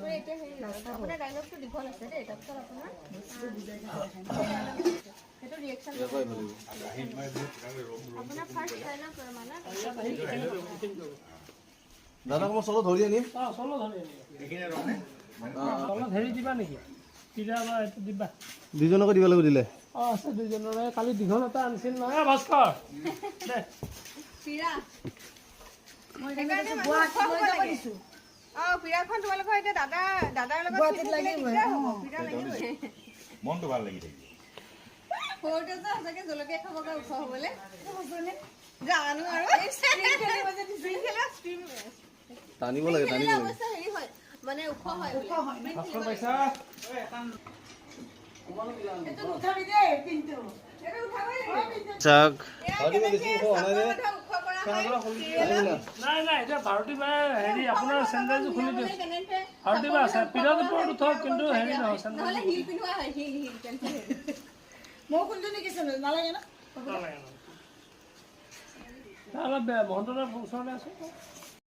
এতিয়া হেৰি আপোনাৰ ডায়লগটো দীঘল আছে দেই তাৰপিছত আপোনাৰ সেইটো ৰিয়েকচন আপোনাৰ ফাৰ্ষ্ট ডায়লগ মানে দাদা মই চলো ধৰি আনিম চলো ধৰি তলত হেৰি দিবা নেকি পিৰা বা এইটো দিবা দুজনকে দিব লাগিব দিলে আছে দুজনৰে কালি দীঘল এটা আনিছিল নহয় ভাস্কৰ দে পিৰা মই সেইকাৰণে মই দিছো পিৰাখন তোমালোকৰ এতিয়া দাদাৰ লগত পিৰা লাগিব মনটো ভাল লাগি থাকিব সৰুতে যে সঁচাকে জলকীয়া খাব গৈ ওখ হ'বলে জানো আৰু টানিব লাগে অৱস্থা হেৰি হয় মানে ওখ হয় ভাস্কৰ পাইছা চাক নাই এতিয়া ভাৰতী বাই হেৰি আপোনাৰ চেণ্ডেলটো খুলি দিয়ক ভাৰতী বা আছে পিৰাৰ ওপৰত উঠক কিন্তু হেৰি নহয় চেণ্ডেল মই কোনটো নেকি চেণ্ডেল নালাগে ন অলপ মহন্তদাৰ ওচৰতে আছো